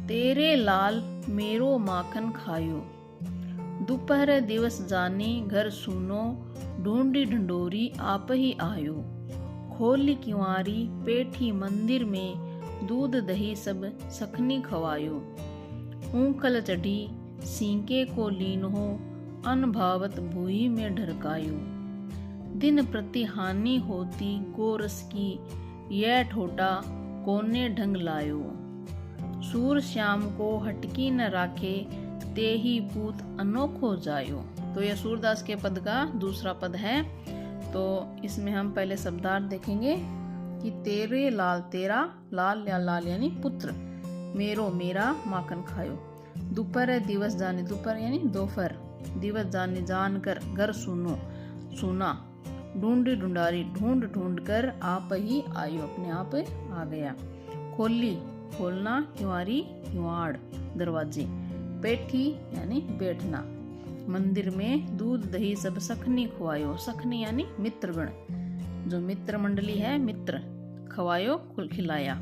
तेरे लाल मेरो माखन खायो, दोपहर दिवस जानी घर सुनो, ढूंढी ढंडोरी आप ही आयो। खोली किवारी पेठी मंदिर में, दूध दही सब सखनी खवायो। ऊंखल चढ़ी सींके को लीन हो, अनभावत भूई में ढरकायो। दिन प्रति हानि होती गोरस की, यह ठोटा कोने ढंग लायो। सूर श्याम को हटकी न राखे, ते ही पूत अनोखो जायो। तो यह सूरदास के पद का दूसरा पद है। तो इसमें हम पहले शब्दार्थ देखेंगे कि तेरे लाल, तेरा लाल या लाल यानी पुत्र, मेरो मेरा माखन खायो। दोपहर दिवस जाने, दोपहर यानी दोपहर, दिवस जाने जान कर, घर सुनो सुना, ढूंढी ढूंढारी ढूंढ ढूंढ कर आप ही आयो, अपने आप आ गया। खोली खोलना, किवारी किवाड़ दरवाजे, पेठी यानी बैठना, मंदिर में दूध दही सब सखनी खुआयो। सखनी यानी मित्रगण, जो मित्र मंडली है, मित्र खवायो खिलाया।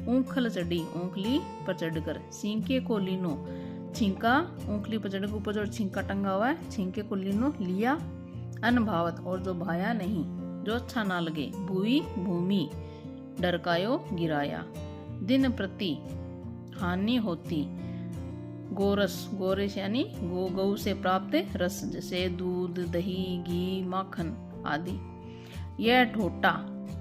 ऊंखल चढ़ी, ऊंखली पर चढ़कर, छींके को लीनो, छींका ऊंखली पर चढ़कर ऊपर जो छींका टंगा हुआ है, छींके को लीनो लिया। अनभावत और जो भाया नहीं, जो अच्छा ना लगे। भूई भूमि, डरकायो गिराया। दिन प्रति हानि होती, गोरस गोरस यानी गौ से प्राप्त रस, जैसे दूध दही घी माखन आदि। यह ढोटा,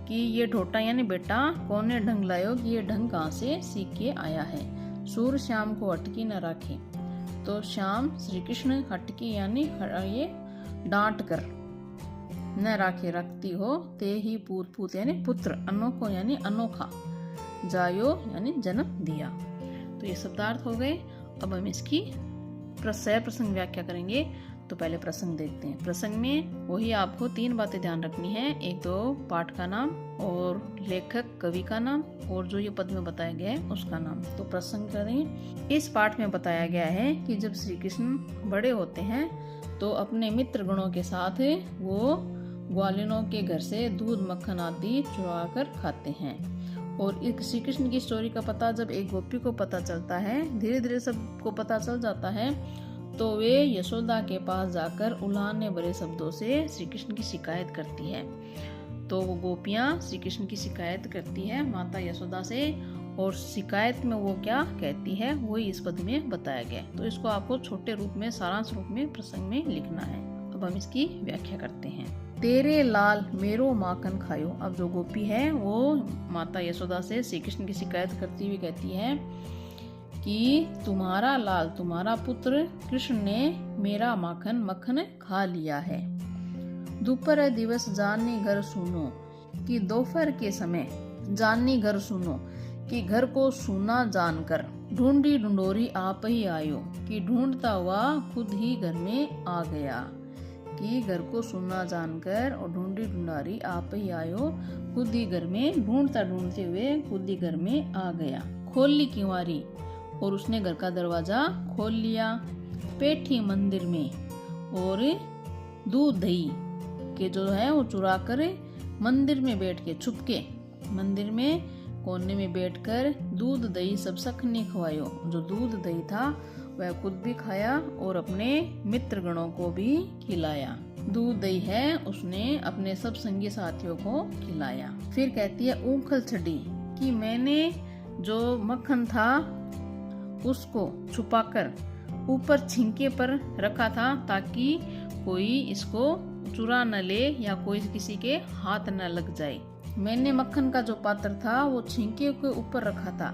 कि ये ढोटा यानी बेटा कौने ढंग लायो, कि ये ढंग कहाँ से सीख के आया है। सूर श्याम को हटकी न राखे, तो श्याम श्री कृष्ण हटकी यानी ये डांट कर, न राखे रखती हो। ते ही पूत, पूत यानी पुत्र, अनोखो यानी अनोखा, जायो यानी जन्म दिया। तो ये शब्दार्थ हो गए। अब हम इसकी प्रसंग व्याख्या करेंगे। तो पहले प्रसंग देखते हैं। प्रसंग में वही आपको 3 बातें ध्यान रखनी है। एक तो पाठ का नाम, और लेखक कवि का नाम, और जो ये पद में बताया गया है उसका नाम। तो प्रसंग करें। इस पाठ में बताया गया है कि जब श्री कृष्ण बड़े होते हैं तो अपने मित्र गणों के साथ वो ग्वालिनों के घर से दूध मक्खन आदि चुरा कर खाते हैं। और श्री कृष्ण की स्टोरी का पता जब एक गोपी को पता चलता है, धीरे धीरे सबको पता चल जाता है, तो वे यशोदा के पास जाकर उल्हाने भरे शब्दों से श्री कृष्ण की शिकायत करती है। तो वो गोपियां श्री कृष्ण की शिकायत करती है माता यशोदा से, और शिकायत में वो क्या कहती है वही इस पद में बताया गया। तो इसको आपको छोटे रूप में, सारांश रूप में प्रसंग में लिखना है। अब हम इसकी व्याख्या करते हैं। तेरे लाल मेरो माखन खायो। अब जो गोपी है वो माता यशोदा से श्री कृष्ण की शिकायत करती हुई कहती है कि तुम्हारा लाल, तुम्हारा पुत्र कृष्ण ने मेरा मक्खन खा लिया है। दोपहर दिवस जानी घर सुनो, कि दोपहर के समय जानी घर सुनो, कि घर को सुना जानकर, ढूंढी ढूंढोरी आप ही आयो, कि ढूंढता हुआ खुद ही घर में आ गया। कि घर को सुना जानकर और ढूंढी ढूंढारी आप ही आयो, खुद ही घर में ढूंढता ढूंढते हुए खुद ही घर में आ गया। खोल ली किवारी, और उसने घर का दरवाजा खोल लिया। पेठी मंदिर में, और दूध दही के जो है वो चुरा कर मंदिर में बैठ के, छुपके मंदिर में कोने में बैठकर दूध दही सब सखनी खवायो। जो दूध दही था वह खुद भी खाया और अपने मित्र गणों को भी खिलाया। दूध दही है उसने अपने सब संगी साथियों को खिलाया। फिर कहती है ऊंखल छड़ी, कि मैंने जो मक्खन था उसको छुपाकर ऊपर छिंके पर रखा था, ताकि कोई इसको चुरा न ले या कोई किसी के हाथ न लग जाए। मैंने मक्खन का जो पात्र था वो छिंके के ऊपर रखा था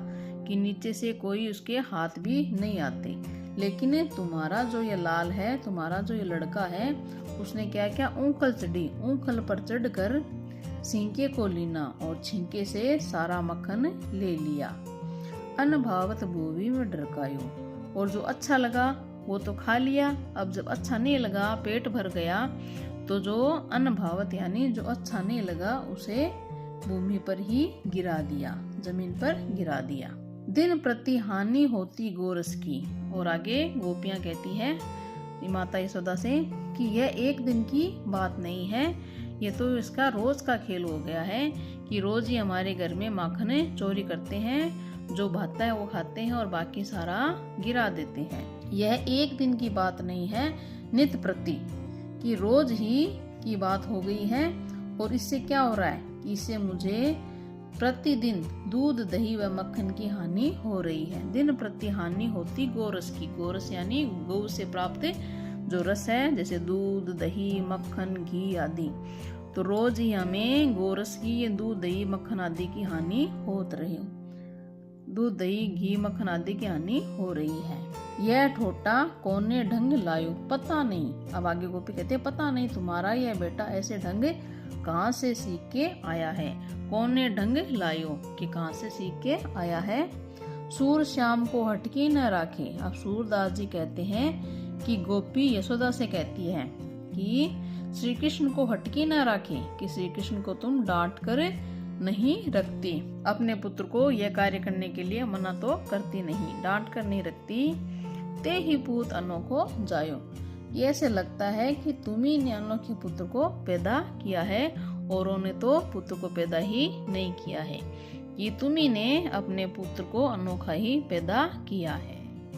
कि नीचे से कोई उसके हाथ भी नहीं आते। लेकिन तुम्हारा जो ये लाल है, तुम्हारा जो ये लड़का है, उसने क्या क्या, ऊंखल चढ़ी, ऊंखल पर चढ़कर छिंके को लीना और छिंके से सारा मक्खन ले लिया। अनभावत भूवि में ढरकायो, और जो अच्छा लगा वो तो खा लिया, अब जब अच्छा नहीं लगा, पेट भर गया, तो जो अनभावत यानी जो अच्छा नहीं लगा उसे भूमि पर ही गिरा दिया, जमीन पर गिरा दिया। दिन प्रति हानि होती गोरस की, और आगे गोपियां कहती है माता यशोदा से कि यह एक दिन की बात नहीं है, ये तो इसका रोज का खेल हो गया है कि रोज ही हमारे घर में माखन चोरी करते हैं। जो भाता है वो खाते हैं और बाकी सारा गिरा देते हैं। यह एक दिन की बात नहीं है, नित्य प्रति कि रोज ही की बात हो गई है। और इससे क्या हो रहा है कि इससे मुझे प्रतिदिन दूध दही व मक्खन की हानि हो रही है। दिन प्रति हानि होती गोरस की। गोरस यानी गौ से प्राप्त जो रस है, जैसे दूध दही मक्खन घी आदि। तो रोज ही हमें गोरस की, ये दूध दही मक्खन आदि की हानि होत रही। दूध दही घी मक्खन आदि की हानि हो रही है। यह ठोटा कौने ढंग लायो, पता नहीं। अब आगे गोपी कहते हैं, पता नहीं तुम्हारा यह बेटा ऐसे ढंग कहाँ से सीख के आया है। कौने ढंग लायो कि कहाँ से सीख के आया है। सूर श्याम को हटके न राखे। अब सूरदास जी कहते हैं कि गोपी यशोदा से कहती है कि श्री कृष्ण को हटके न राखे, कि श्री कृष्ण को तुम डांट कर नहीं रखती। अपने पुत्र को यह कार्य करने के लिए मना तो करती नहीं, डांट कर नहीं रखती। ते ही पूत अनोखो जायो। ये ऐसे लगता है कि तुम्ही ने अनोखे पुत्र को पैदा किया है, औरों ने तो पुत्र को पैदा ही नहीं किया है। कि तुम्ही ने अपने पुत्र को अनोखा ही पैदा किया है।